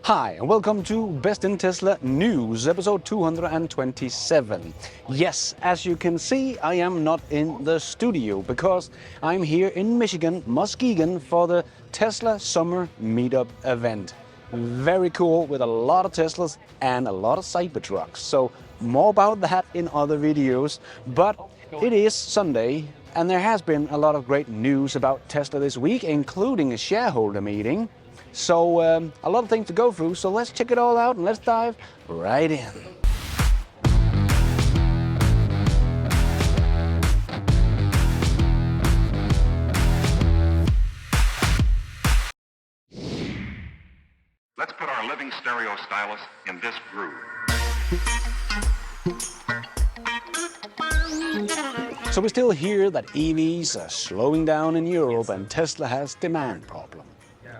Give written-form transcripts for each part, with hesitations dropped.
Hi, and welcome to Best in Tesla News, episode 227. Yes, as you can see, I am not in the studio because I'm here in Michigan, Muskegon, for the Tesla Summer Meetup event. Very cool, with a lot of Teslas and a lot of Cybertrucks. So more about that in other videos, but it is Sunday and there has been a lot of great news about Tesla this week, including a shareholder meeting. So a lot of things to go through, so let's check it all out and let's dive right in. Let's put our living stereo stylus in this groove. So we still hear that EVs are slowing down in Europe and Tesla has demand problem.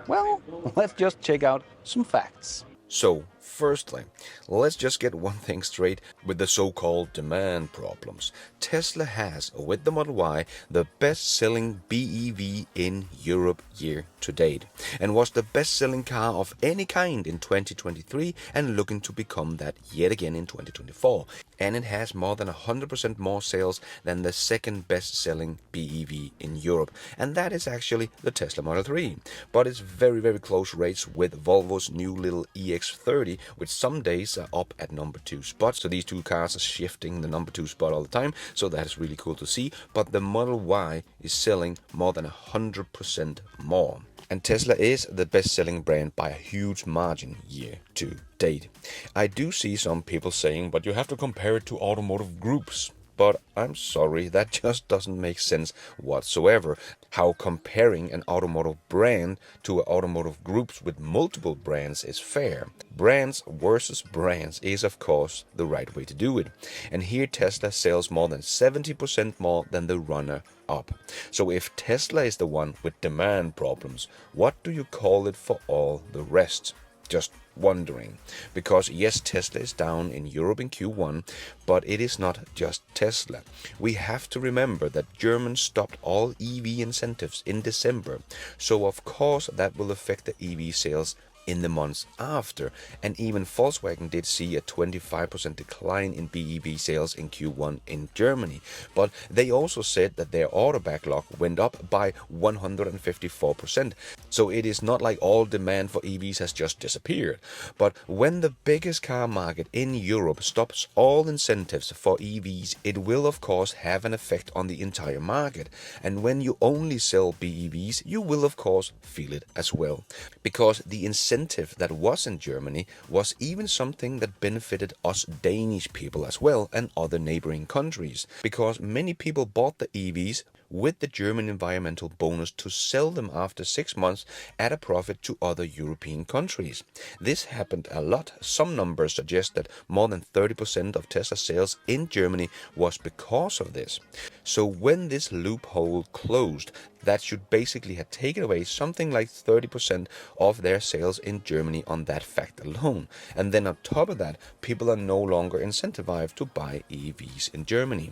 Well, let's just check out some facts. So, firstly, let's just get one thing straight with the so-called demand problems. Tesla has, with the Model Y, the best-selling BEV in Europe year to date, and was the best-selling car of any kind in 2023 and looking to become that yet again in 2024. And it has more than 100% more sales than the second best-selling BEV in Europe, and that is actually the Tesla Model 3. But it's very, very close race with Volvo's new little EX30, which some days are up at number 2 spot. So these two cars are shifting the number 2 spot all the time, so that is really cool to see. But the Model Y is selling more than 100% more. And Tesla is the best-selling brand by a huge margin year to date. I do see some people saying, but you have to compare it to automotive groups. But I'm sorry, that just doesn't make sense whatsoever. How comparing an automotive brand to automotive groups with multiple brands is fair. Brands versus brands is of course the right way to do it. And here Tesla sells more than 70% more than the runner-up. So if Tesla is the one with demand problems, what do you call it for all the rest? Just wondering. Because yes, Tesla is down in Europe in Q1, but it is not just Tesla. We have to remember that Germans stopped all EV incentives in December, so of course that will affect the EV sales in the months after, and even Volkswagen did see a 25% decline in BEV sales in Q1 in Germany, but they also said that their order backlog went up by 154%, so it is not like all demand for EVs has just disappeared. But when the biggest car market in Europe stops all incentives for EVs, it will of course have an effect on the entire market, and when you only sell BEVs, you will of course feel it as well, because the incentive that was in Germany was even something that benefited us Danish people as well and other neighboring countries, because many people bought the EVs with the German environmental bonus to sell them after 6 months at a profit to other European countries. This happened a lot. Some numbers suggest that more than 30% of Tesla sales in Germany was because of this. So when this loophole closed, that should basically have taken away something like 30% of their sales in Germany on that fact alone. And then on top of that, people are no longer incentivized to buy EVs in Germany.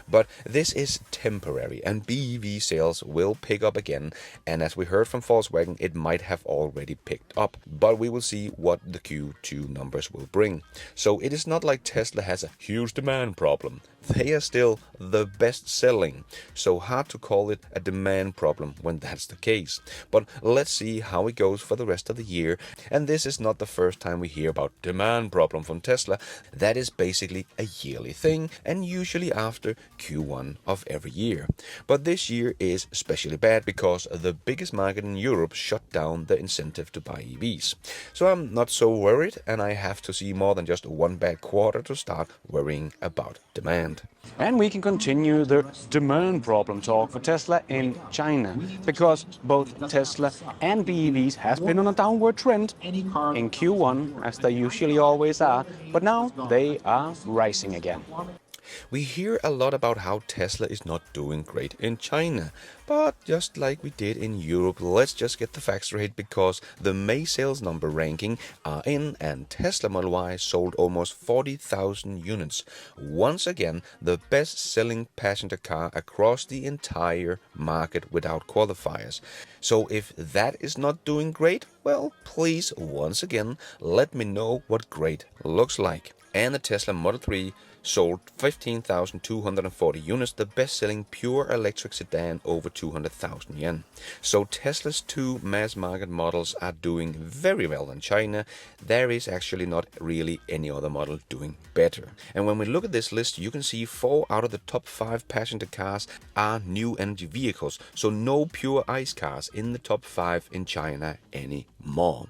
But this is temporary, and BEV sales will pick up again, and as we heard from Volkswagen, it might have already picked up, but we will see what the Q2 numbers will bring. So it is not like Tesla has a huge demand problem. They are still the best selling, so hard to call it a demand problem when that's the case. But let's see how it goes for the rest of the year, and this is not the first time we hear about demand problem from Tesla. That is basically a yearly thing, and usually after Q1 of every year. But this year is especially bad because the biggest market in Europe shut down the incentive to buy EVs. So I'm not so worried, and I have to see more than just one bad quarter to start worrying about demand. And we can continue the demand problem talk for Tesla in China, because both Tesla and BEVs has been on a downward trend in Q1, as they usually always are, but now they are rising again. We hear a lot about how Tesla is not doing great in China, but just like we did in Europe, let's just get the facts straight because the May sales number ranking are in and Tesla Model Y sold almost 40,000 units. Once again, the best-selling passenger car across the entire market without qualifiers. So if that is not doing great, well, please once again let me know what great looks like. And the Tesla Model 3 sold 15,240 units, the best-selling pure electric sedan over 200,000 yen. So Tesla's two mass-market models are doing very well in China. There is actually not really any other model doing better. And when we look at this list, you can see 4 out of the top 5 passenger cars are new energy vehicles, so no pure ICE cars in the top 5 in China anymore.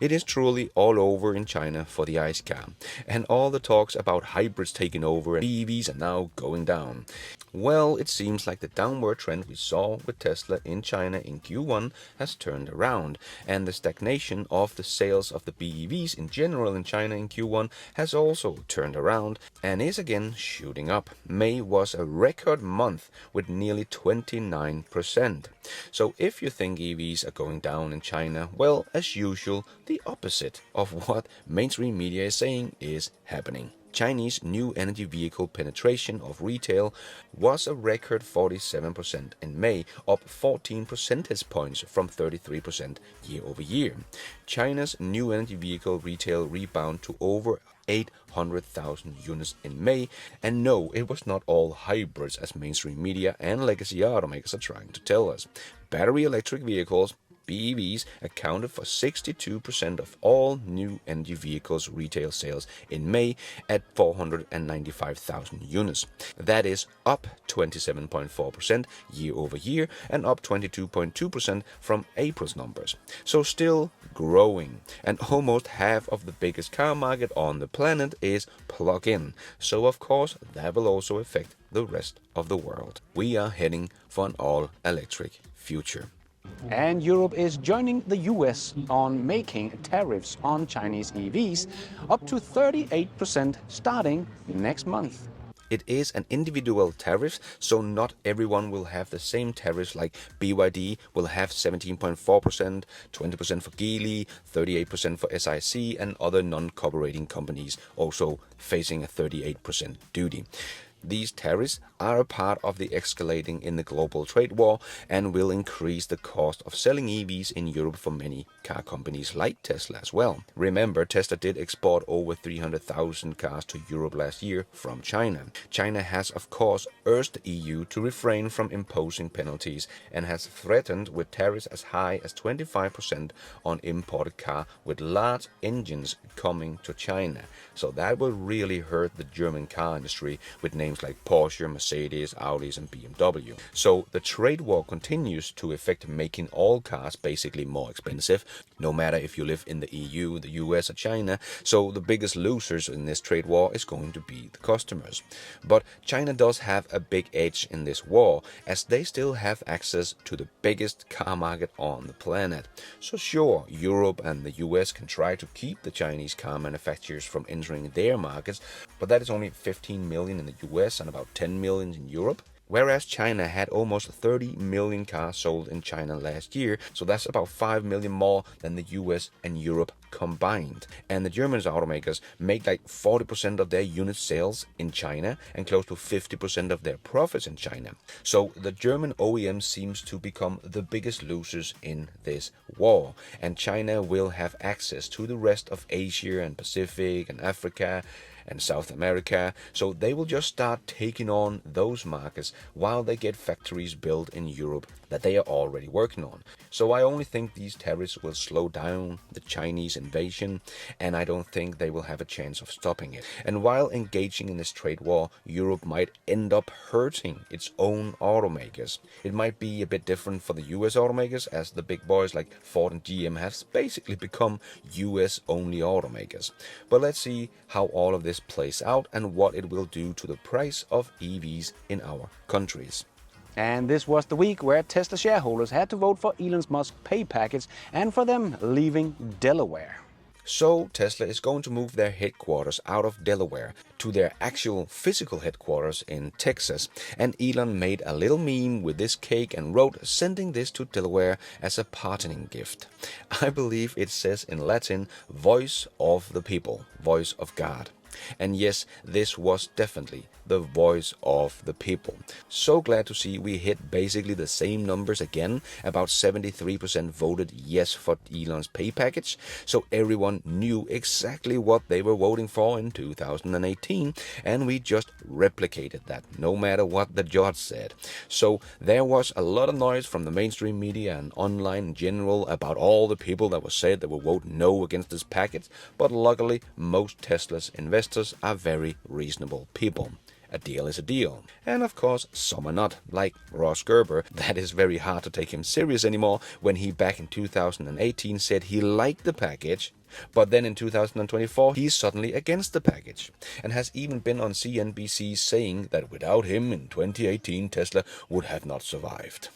It is truly all over in China for the ICE car, and all the talks about hybrids taking over and EVs are now going down. Well, it seems like the downward trend we saw with Tesla in China in Q1 has turned around, and the stagnation of the sales of the BEVs in general in China in Q1 has also turned around and is again shooting up. May was a record month with nearly 29%. So if you think EVs are going down in China, well, as usual, the opposite of what mainstream media is saying is happening. Chinese new energy vehicle penetration of retail was a record 47% in May, up 14 percentage points from 33% year over year. China's new energy vehicle retail rebound to over 800,000 units in May, and no, it was not all hybrids as mainstream media and legacy automakers are trying to tell us. Battery electric vehicles, BEVs, accounted for 62% of all new energy vehicles retail sales in May at 495,000 units. That is up 27.4% year over year and up 22.2% from April's numbers. So still growing, and almost half of the biggest car market on the planet is plug-in. So of course that will also affect the rest of the world. We are heading for an all-electric future. And Europe is joining the US on making tariffs on Chinese EVs up to 38% starting next month. It is an individual tariff, so not everyone will have the same tariffs. Like BYD will have 17.4%, 20% for Geely, 38% for SIC, and other non-cooperating companies also facing a 38% duty. These tariffs are a part of the escalating in the global trade war and will increase the cost of selling EVs in Europe for many car companies like Tesla as well. Remember, Tesla did export over 300,000 cars to Europe last year from China. China has, of course, urged the EU to refrain from imposing penalties and has threatened with tariffs as high as 25% on imported cars with large engines coming to China. So that will really hurt the German car industry with names like Porsche, Mercedes, Audis, and BMW. So the trade war continues to affect making all cars basically more expensive, no matter if you live in the EU, the US, or China. So the biggest losers in this trade war is going to be the customers. But China does have a big edge in this war, as they still have access to the biggest car market on the planet. So sure, Europe and the US can try to keep the Chinese car manufacturers from entering their markets, but that is only 15 million in the US and about 10 million in Europe. Whereas China had almost 30 million cars sold in China last year, so that's about 5 million more than the US and Europe combined. And the German automakers make like 40% of their unit sales in China and close to 50% of their profits in China. So the German OEM seems to become the biggest losers in this war, and China will have access to the rest of Asia and Pacific and Africa and South America, so they will just start taking on those markets while they get factories built in Europe that they are already working on. So I only think these tariffs will slow down the Chinese invasion, and I don't think they will have a chance of stopping it. And while engaging in this trade war, Europe might end up hurting its own automakers. It might be a bit different for the US automakers, as the big boys like Ford and GM have basically become US only automakers. But let's see how all of this plays out and what it will do to the price of EVs in our countries. And this was the week where Tesla shareholders had to vote for Elon Musk's pay package and for them leaving Delaware. So Tesla is going to move their headquarters out of Delaware to their actual physical headquarters in Texas, and Elon made a little meme with this cake and wrote, "Sending this to Delaware as a parting gift." I believe it says in Latin, "Voice of the people, voice of God." And yes, this was definitely the voice of the people. So glad to see we hit basically the same numbers again. About 73% voted yes for Elon's pay package, so everyone knew exactly what they were voting for in 2018, and we just replicated that, no matter what the judge said. So there was a lot of noise from the mainstream media and online in general about all the people that were said that would vote no against this package, but luckily most Tesla's investors are very reasonable people. A deal is a deal. And of course, some are not, like Ross Gerber. That is very hard to take him serious anymore when he back in 2018 said he liked the package, but then in 2024 he's suddenly against the package, and has even been on CNBC saying that without him in 2018 Tesla would have not survived.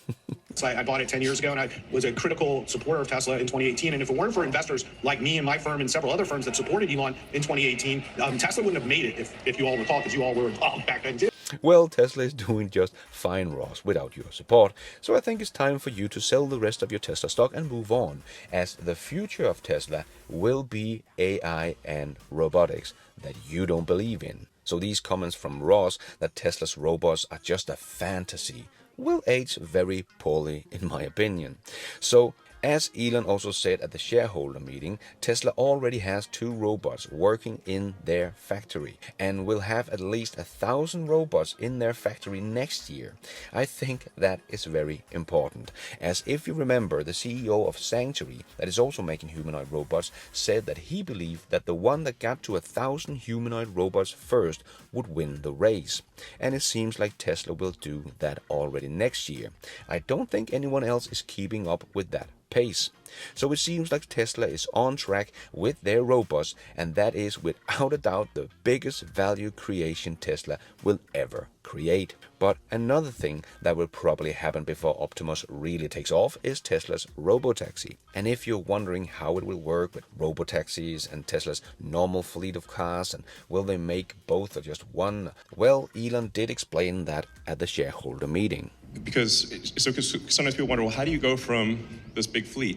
So I bought it 10 years ago, and I was a critical supporter of Tesla in 2018. And if it weren't for investors like me and my firm and several other firms that supported Elon in 2018, Tesla wouldn't have made it, if you all recall, because you all were involved back then too. Well, Tesla is doing just fine, Ross, without your support. So I think it's time for you to sell the rest of your Tesla stock and move on, as the future of Tesla will be AI and robotics that you don't believe in. So these comments from Ross that Tesla's robots are just a fantasy will age very poorly, in my opinion. So, as Elon also said at the shareholder meeting, Tesla already has 2 robots working in their factory and will have at least 1,000 robots in their factory next year. I think that is very important, as if you remember, the CEO of Sanctuary, that is also making humanoid robots, said that he believed that the one that got to 1,000 humanoid robots first would win the race. And it seems like Tesla will do that already next year. I don't think anyone else is keeping up with that pace. So it seems like Tesla is on track with their robots, and that is without a doubt the biggest value creation Tesla will ever create. But another thing that will probably happen before Optimus really takes off is Tesla's Robo Taxi. And if you're wondering how it will work with Robo Taxis and Tesla's normal fleet of cars, and will they make both or just one, well, Elon did explain that at the shareholder meeting. Because sometimes people wonder, well, how do you go from this big fleet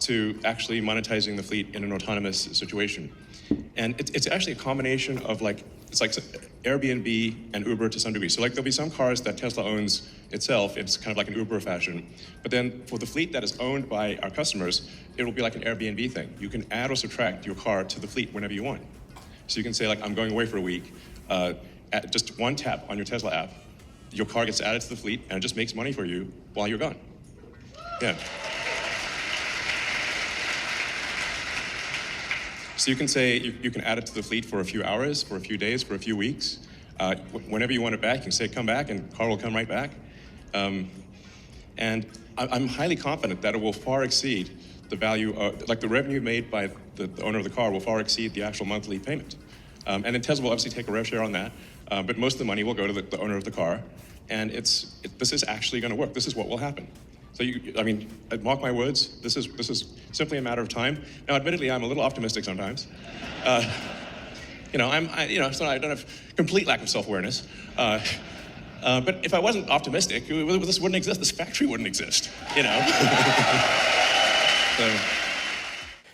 to actually monetizing the fleet in an autonomous situation? And it's actually a combination of it's like Airbnb and Uber to some degree. So there'll be some cars that Tesla owns itself, it's kind of like an Uber fashion. But then for the fleet that is owned by our customers, it will be like an Airbnb thing. You can add or subtract your car to the fleet whenever you want. So you can say, I'm going away for a week, at just one tap on your Tesla app, your car gets added to the fleet, and it just makes money for you while you're gone. Yeah. So you can say you can add it to the fleet for a few hours, for a few days, for a few weeks. Whenever you want it back, you can say, come back, and the car will come right back. And I'm highly confident that it will far exceed the value of, the revenue made by the owner of the car will far exceed the actual monthly payment. And then Tesla will obviously take a rev share on that. But most of the money will go to the owner of the car, and this is actually going to work. This is what will happen. So mark my words. This is simply a matter of time. Now, admittedly, I'm a little optimistic sometimes. I don't have complete lack of self-awareness. But if I wasn't optimistic, this wouldn't exist. This factory wouldn't exist. So.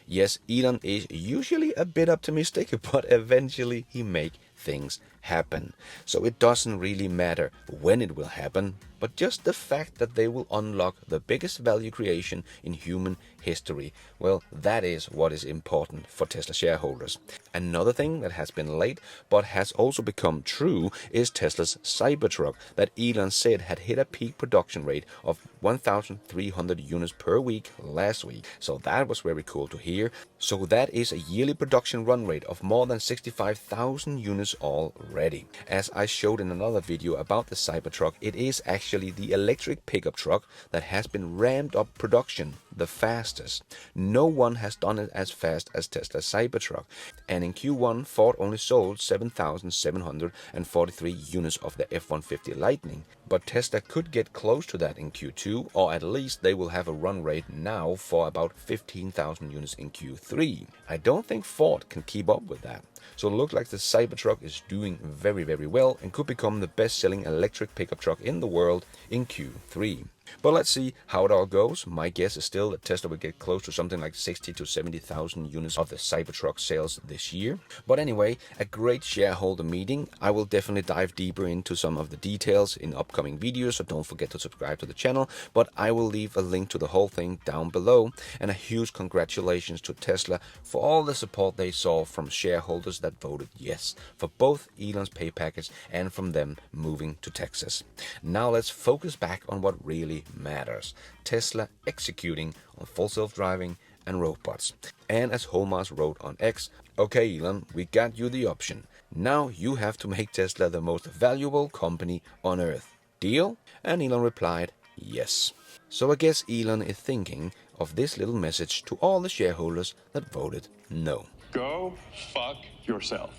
Yes, Elon is usually a bit optimistic, but eventually he makes things happen. So it doesn't really matter when it will happen, but just the fact that they will unlock the biggest value creation in human history. Well, that is what is important for Tesla shareholders. Another thing that has been late but has also become true is Tesla's Cybertruck that Elon said had hit a peak production rate of 1,300 units per week last week. So that was very cool to hear. So that is a yearly production run rate of more than 65,000 units already. As I showed in another video about the Cybertruck, it is actually the electric pickup truck that has been ramped up production the fastest. No one has done it as fast as Tesla's Cybertruck. And in Q1, Ford only sold 7,743 units of the F-150 Lightning. But Tesla could get close to that in Q2, or at least they will have a run rate now for about 15,000 units in Q3. I don't think Ford can keep up with that. So it looks like the Cybertruck is doing very, very well and could become the best-selling electric pickup truck in the world in Q3. But let's see how it all goes. My guess is still that Tesla will get close to something like 60 to 70,000 units of the Cybertruck sales this year. But anyway, a great shareholder meeting. I will definitely dive deeper into some of the details in upcoming videos, so don't forget to subscribe to the channel. But I will leave a link to the whole thing down below. And a huge congratulations to Tesla for all the support they saw from shareholders that voted yes for both Elon's pay package and from them moving to Texas. Now let's focus back on what really matters. Tesla executing on full self-driving and robots. And as Holmars wrote on X, okay Elon, we got you the option. Now you have to make Tesla the most valuable company on earth. Deal? And Elon replied, yes. So I guess Elon is thinking of this little message to all the shareholders that voted no. Go fuck yourself.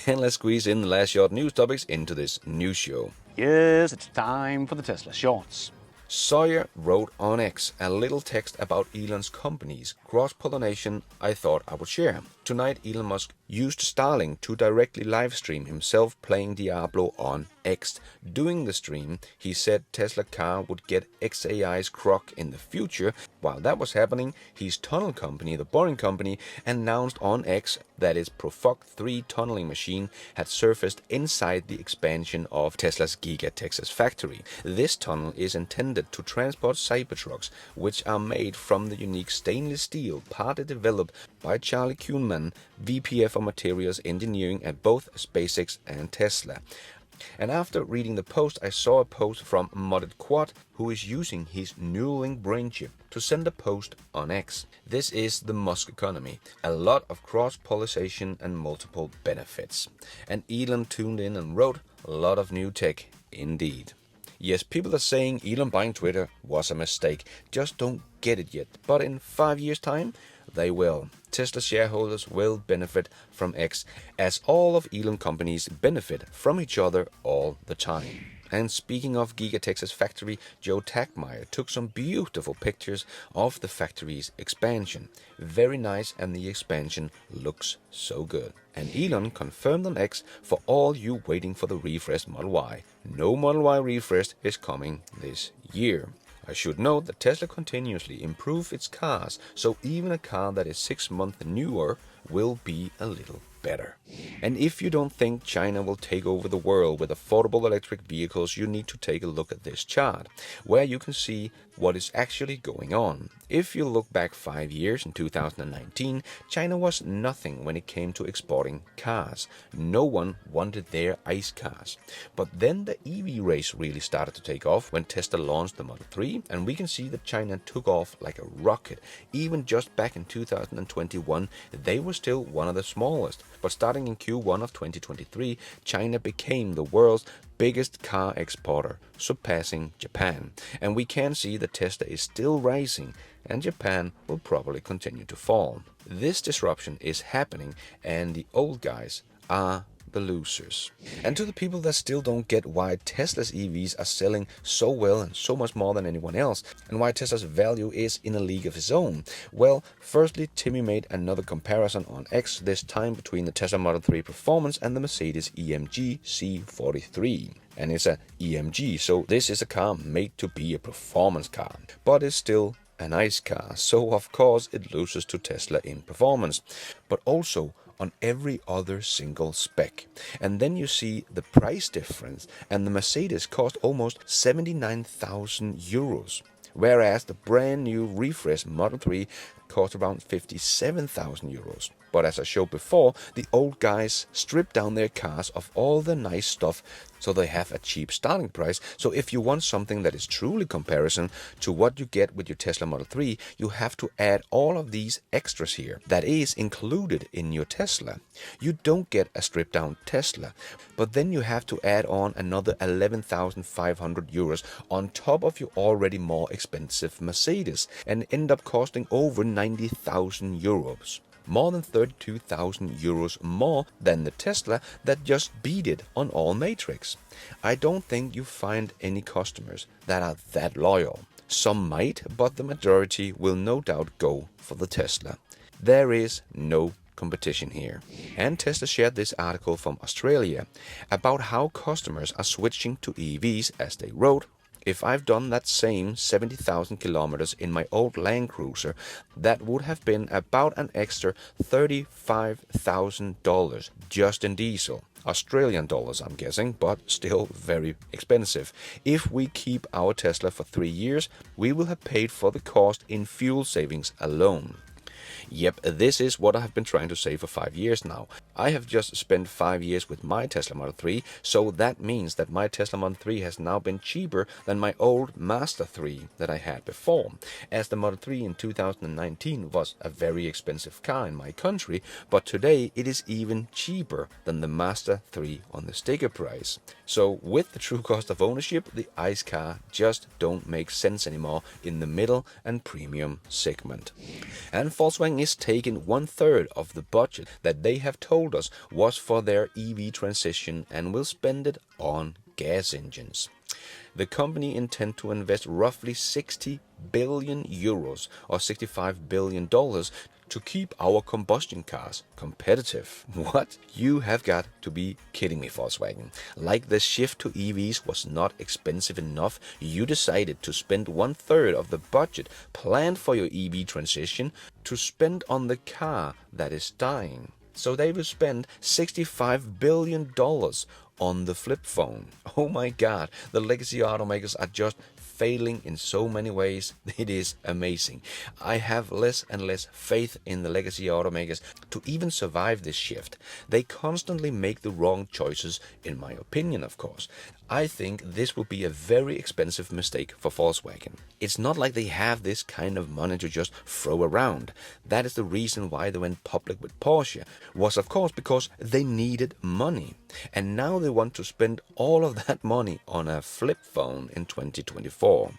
And let's squeeze in the last short news topics into this news show. Yes, it's time for the Tesla Shorts. Sawyer wrote on X a little text about Elon's company's cross-pollination I thought I would share. Tonight, Elon Musk used Starlink to directly livestream himself playing Diablo on X. During the stream, he said Tesla car would get XAI's Croc in the future. While that was happening, his tunnel company, The Boring Company, announced on X that its Profog 3 tunneling machine had surfaced inside the expansion of Tesla's Giga Texas factory. This tunnel is intended to transport Cybertrucks, which are made from the unique stainless steel partly developed by Charlie Kuhnman, VPF of Materials Engineering at both SpaceX and Tesla. And after reading the post, I saw a post from Modded Quad, who is using his Neuralink brain chip to send a post on X. This is the Muskonomy. A lot of cross-pollination and multiple benefits. And Elon tuned in and wrote, a lot of new tech indeed. Yes, people are saying Elon buying Twitter was a mistake. Just don't get it yet. But in 5 years' time, they will. Tesla shareholders will benefit from X, as all of Elon companies benefit from each other all the time. And speaking of Giga Texas factory, Joe Tagmeyer took some beautiful pictures of the factory's expansion. Very nice, and the expansion looks so good. And Elon confirmed on X for all you waiting for the refreshed Model Y. No Model Y refresh is coming this year. I should note that Tesla continuously improves its cars, so even a car that is 6 months newer will be a little better. And if you don't think China will take over the world with affordable electric vehicles, you need to take a look at this chart, where you can see what is actually going on. If you look back 5 years, in 2019, China was nothing when it came to exporting cars. No one wanted their ICE cars. But then the EV race really started to take off when Tesla launched the Model 3, and we can see that China took off like a rocket. Even just back in 2021, they were still one of the smallest. But starting in Q1 of 2023, China became the world's biggest car exporter, surpassing Japan. And we can see that Tesla is still rising, and Japan will probably continue to fall. This disruption is happening, and the old guys are the losers. And to the people that still don't get why Tesla's EVs are selling so well and so much more than anyone else, and why Tesla's value is in a league of its own, well, firstly, Timmy made another comparison on X, this time between the Tesla Model 3 Performance and the Mercedes EMG C43. And it's a EMG, so this is a car made to be a performance car, but it's still an ICE car, so of course it loses to Tesla in performance, but also on every other single spec. And then you see the price difference, and the Mercedes cost almost 79,000 euros, whereas the brand new refreshed Model 3 cost around 57,000 euros. But as I showed before, the old guys strip down their cars of all the nice stuff so they have a cheap starting price. So if you want something that is truly comparison to what you get with your Tesla Model 3, you have to add all of these extras here. That is included in your Tesla. You don't get a stripped down Tesla, but then you have to add on another 11,500 euros on top of your already more expensive Mercedes and end up costing over 90,000 euros. More than 32,000 euros more than the Tesla that just beat it on all metrics. I don't think you find any customers that are that loyal. Some might, but the majority will no doubt go for the Tesla. There is no competition here. And Tesla shared this article from Australia about how customers are switching to EVs, as they wrote, "If I've done that same 70,000 kilometers in my old Land Cruiser, that would have been about an extra $35,000 just in diesel. Australian dollars, I'm guessing, but still very expensive. If we keep our Tesla for 3 years, we will have paid for the cost in fuel savings alone." Yep, this is what I have been trying to say for 5 years now. I have just spent 5 years with my Tesla Model 3, so that means that my Tesla Model 3 has now been cheaper than my old Master 3 that I had before, as the Model 3 in 2019 was a very expensive car in my country, but today it is even cheaper than the Master 3 on the sticker price. So with the true cost of ownership, the ICE car just don't make sense anymore in the middle and premium segment. And Volkswagen is taking 1/3 of the budget that they have told us was for their EV transition and will spend it on gas engines. The company intends to invest roughly 60 billion euros or $65 billion to keep our combustion cars competitive. What? You have got to be kidding me, Volkswagen. Like the shift to EVs was not expensive enough, you decided to spend 1/3 of the budget planned for your EV transition to spend on the car that is dying. So they will spend $65 billion on the flip phone. Oh my God, the legacy automakers are just failing in so many ways. It is amazing. I have less and less faith in the legacy automakers to even survive this shift. They constantly make the wrong choices, in my opinion, of course. I think this will be a very expensive mistake for Volkswagen. It's not like they have this kind of money to just throw around. That is the reason why they went public with Porsche, was of course because they needed money. And now they want to spend all of that money on a flip phone in 2024.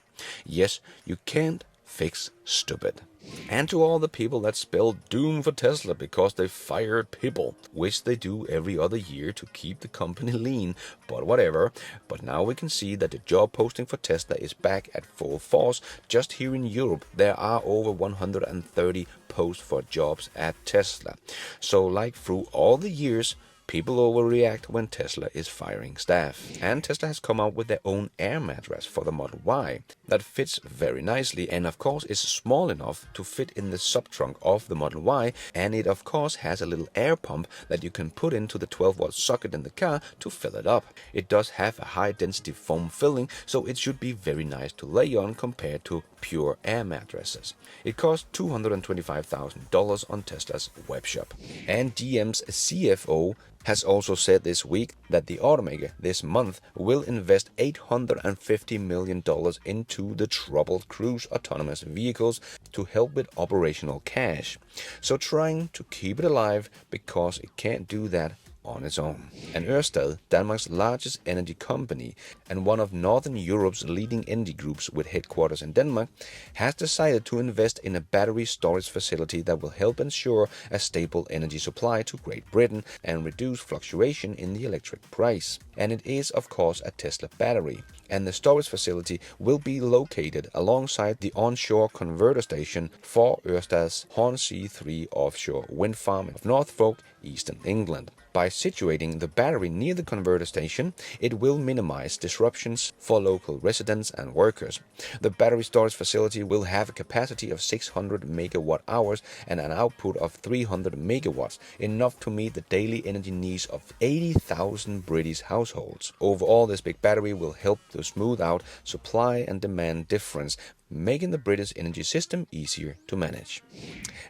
Yes, you can't fix stupid. And to all the people that spell doom for Tesla because they fired people, which they do every other year to keep the company lean, but whatever. But now we can see that the job posting for Tesla is back at full force. Just here in Europe, there are over 130 posts for jobs at Tesla. So like through all the years, people overreact when Tesla is firing staff. And Tesla has come out with their own air mattress for the Model Y that fits very nicely and of course is small enough to fit in the sub-trunk of the Model Y, and it of course has a little air pump that you can put into the 12-volt socket in the car to fill it up. It does have a high density foam filling, so it should be very nice to lay on compared to pure air mattresses. It costs $225,000 on Tesla's webshop. And GM's CFO has also said this week that the automaker this month will invest $850 million into the troubled Cruise autonomous vehicles to help with operational cash. So trying to keep it alive because it can't do that on its own. And Ørsted, Denmark's largest energy company and one of Northern Europe's leading energy groups with headquarters in Denmark, has decided to invest in a battery storage facility that will help ensure a stable energy supply to Great Britain and reduce fluctuation in the electric price. And it is of course a Tesla battery. And the storage facility will be located alongside the onshore converter station for Ørsted's Hornsea 3 offshore wind farm of Norfolk, eastern England. By situating the battery near the converter station, it will minimize disruptions for local residents and workers. The battery storage facility will have a capacity of 600 megawatt hours and an output of 300 megawatts, enough to meet the daily energy needs of 80,000 British households. Overall, this big battery will help to smooth out supply and demand difference, making the British energy system easier to manage.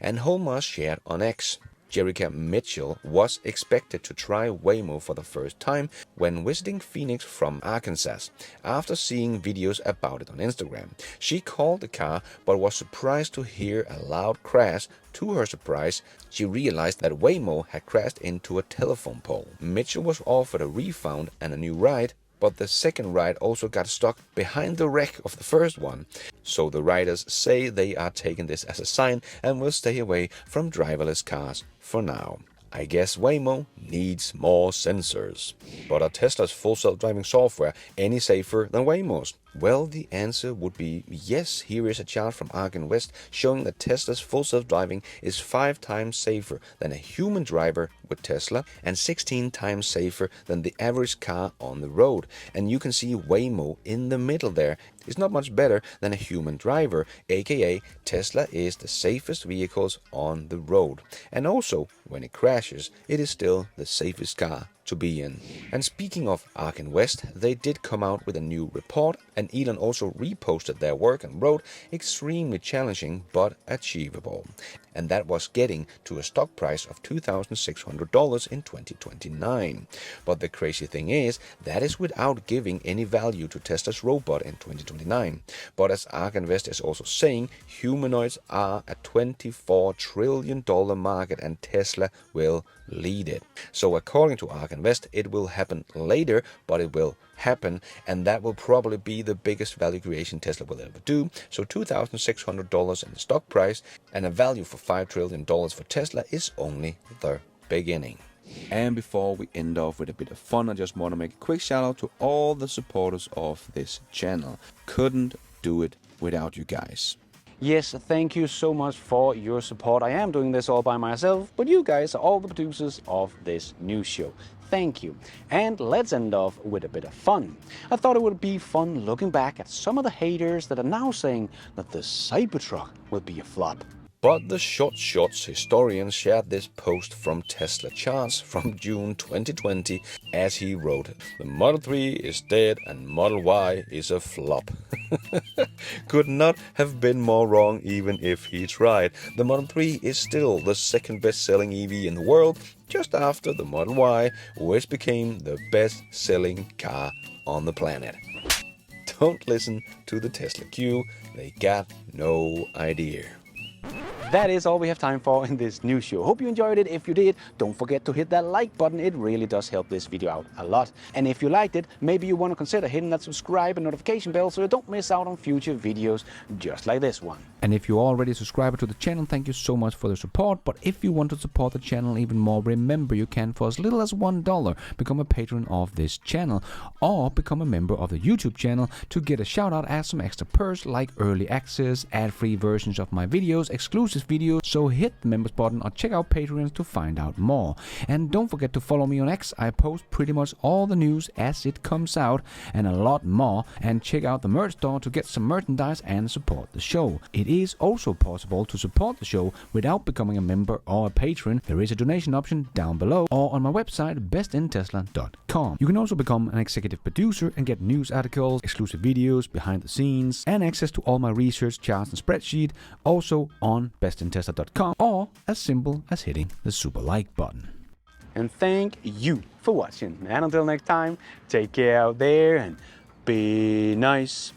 And Holmar shared on X. Jerica Mitchell was expected to try Waymo for the first time when visiting Phoenix from Arkansas, after seeing videos about it on Instagram. She called the car but was surprised to hear a loud crash. To her surprise, she realized that Waymo had crashed into a telephone pole. Mitchell was offered a refund and a new ride, but the second ride also got stuck behind the wreck of the first one. So the riders say they are taking this as a sign and will stay away from driverless cars for now. I guess Waymo needs more sensors. But are Tesla's full self-driving software any safer than Waymo's? Well, the answer would be yes. Here is a chart from Ark Invest showing that Tesla's full self-driving is 5 times safer than a human driver with Tesla and 16 times safer than the average car on the road. And you can see Waymo in the middle there. It's not much better than a human driver, aka Tesla is the safest vehicles on the road. And also, when it crashes, it is still the safest car to be in. And speaking of Ark Invest, they did come out with a new report, and Elon also reposted their work and wrote, extremely challenging but achievable. And that was getting to a stock price of $2,600 in 2029. But the crazy thing is, that is without giving any value to Tesla's robot in 2029. But as Ark Invest is also saying, humanoids are a $24 trillion market and Tesla will lead it. So according to Ark Invest, it will happen later, but it will happen, and that will probably be the biggest value creation Tesla will ever do. So $2,600 in the stock price and a value for $5 trillion for Tesla is only the beginning. And before we end off with a bit of fun, I just want to make a quick shout out to all the supporters of this channel. Couldn't do it without you guys. Yes, thank you so much for your support. I am doing this all by myself, but you guys are all the producers of this news show. Thank you. And let's end off with a bit of fun. I thought it would be fun looking back at some of the haters that are now saying that the Cybertruck will be a flop. But the Shots historian shared this post from Tesla charts from June 2020 as he wrote, "The Model 3 is dead and Model Y is a flop." Could not have been more wrong even if he tried. The Model 3 is still the second best-selling EV in the world, just after the Model Y, which became the best-selling car on the planet. Don't listen to the Tesla Q, they got no idea. That is all we have time for in this news show. Hope you enjoyed it. If you did, don't forget to hit that like button. It really does help this video out a lot. And if you liked it, maybe you want to consider hitting that subscribe and notification bell so you don't miss out on future videos just like this one. And if you're already a subscriber to the channel, thank you so much for the support. But if you want to support the channel even more, remember you can, for as little as $1, become a patron of this channel or become a member of the YouTube channel to get a shout out as some extra perks like early access, ad-free versions of my videos, exclusive videos. So hit the members button or check out Patreon to find out more. And don't forget to follow me on X. I post pretty much all the news as it comes out and a lot more. And check out the merch store to get some merchandise and support the show. It is also possible to support the show without becoming a member or a patron. There is a donation option down below or on my website bestintesla.com. You can also become an executive producer and get news articles, exclusive videos, behind the scenes, and access to all my research charts and spreadsheet also on bestintesla.com, or as simple as hitting the super like button. And thank you for watching. And until next time, take care out there and be nice.